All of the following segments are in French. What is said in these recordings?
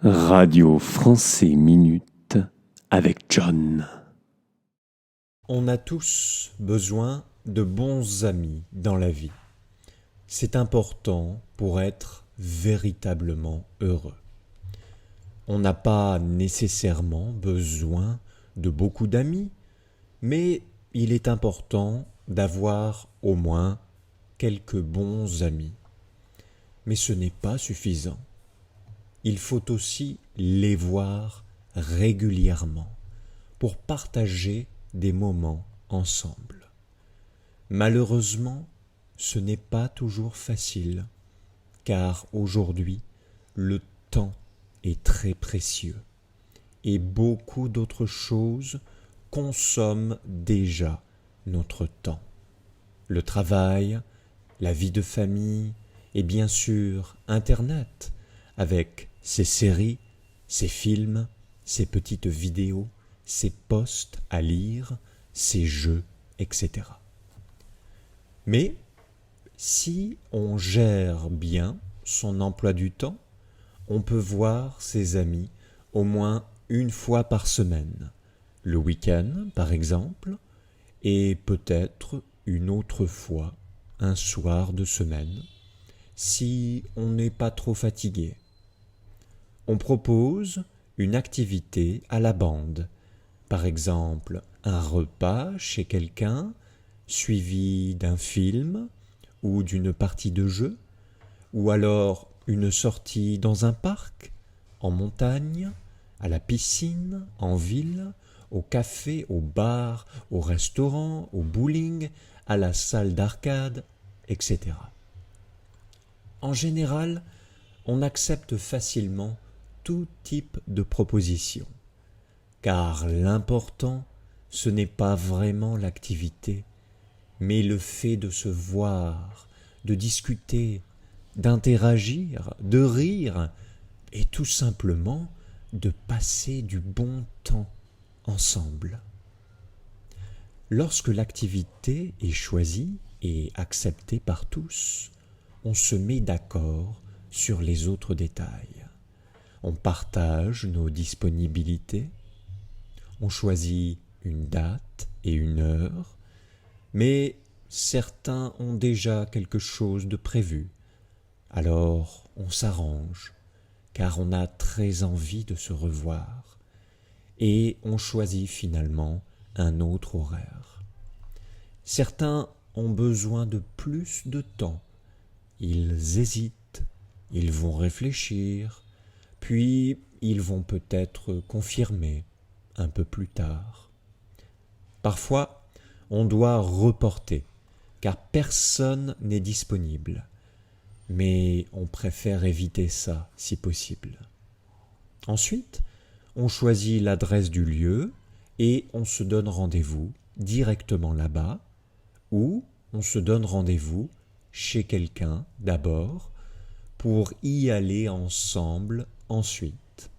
Radio Français Minute avec John. On a tous besoin de bons amis dans la vie. C'est important pour être véritablement heureux. On n'a pas nécessairement besoin de beaucoup d'amis, mais il est important d'avoir au moins quelques bons amis. Mais ce n'est pas suffisant. Il faut aussi les voir régulièrement pour partager des moments ensemble. Malheureusement, ce n'est pas toujours facile, car aujourd'hui, le temps est très précieux et beaucoup d'autres choses consomment déjà notre temps. Le travail, la vie de famille et bien sûr Internet avec ses séries, ses films, ses petites vidéos, ses posts à lire, ses jeux, etc. Mais si on gère bien son emploi du temps, on peut voir ses amis au moins une fois par semaine, le week-end par exemple, et peut-être une autre fois, un soir de semaine, si on n'est pas trop fatigué. On propose une activité à la bande, par exemple un repas chez quelqu'un, suivi d'un film ou d'une partie de jeu, ou alors une sortie dans un parc, en montagne, à la piscine, en ville, au café, au bar, au restaurant, au bowling, à la salle d'arcade, etc. En général, on accepte facilement tout type de proposition, car l'important, ce n'est pas vraiment l'activité, mais le fait de se voir, de discuter, d'interagir, de rire, et tout simplement de passer du bon temps ensemble. Lorsque l'activité est choisie et acceptée par tous, on se met d'accord sur les autres détails. On partage nos disponibilités, on choisit une date et une heure, mais certains ont déjà quelque chose de prévu. Alors on s'arrange, car on a très envie de se revoir, et on choisit finalement un autre horaire. Certains ont besoin de plus de temps. Ils hésitent, ils vont réfléchir, puis ils vont peut-être confirmer un peu plus tard. Parfois, on doit reporter, car personne n'est disponible. Mais on préfère éviter ça si possible. Ensuite, on choisit l'adresse du lieu et on se donne rendez-vous directement là-bas, ou on se donne rendez-vous chez quelqu'un d'abord pour y aller ensemble ensuite.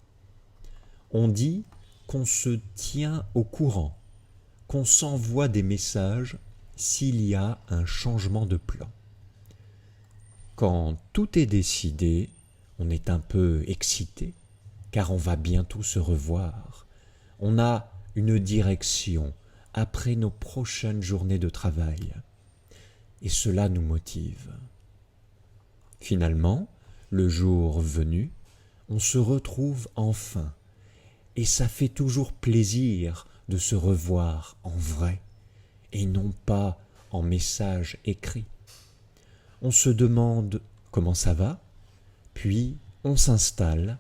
On dit qu'on se tient au courant, qu'on s'envoie des messages s'il y a un changement de plan. Quand tout est décidé, on est un peu excité, car on va bientôt se revoir. On a une direction après nos prochaines journées de travail. Et cela nous motive. Finalement, le jour venu, on se retrouve enfin. Et ça fait toujours plaisir de se revoir en vrai, et non pas en message écrit. On se demande comment ça va, puis on s'installe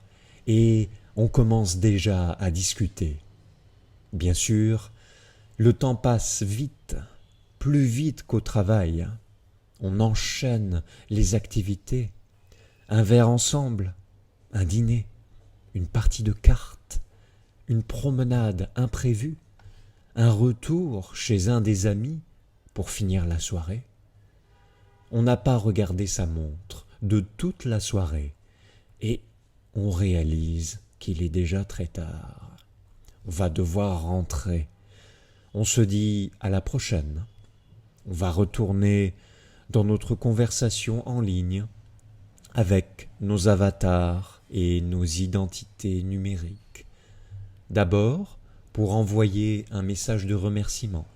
et on commence déjà à discuter. Bien sûr, le temps passe vite, plus vite qu'au travail. On enchaîne les activités, un verre ensemble, un dîner, une partie de cartes, une promenade imprévue, un retour chez un des amis pour finir la soirée. On n'a pas regardé sa montre de toute la soirée et on réalise qu'il est déjà très tard. On va devoir rentrer. On se dit à la prochaine. On va retourner dans notre conversation en ligne avec nos avatars et nos identités numériques. D'abord, pour envoyer un message de remerciement,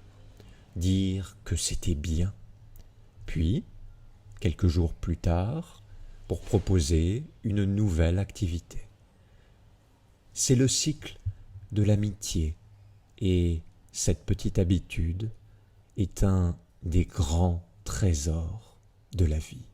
dire que c'était bien. Puis, quelques jours plus tard, pour proposer une nouvelle activité. C'est le cycle de l'amitié et cette petite habitude est un des grands trésors de la vie.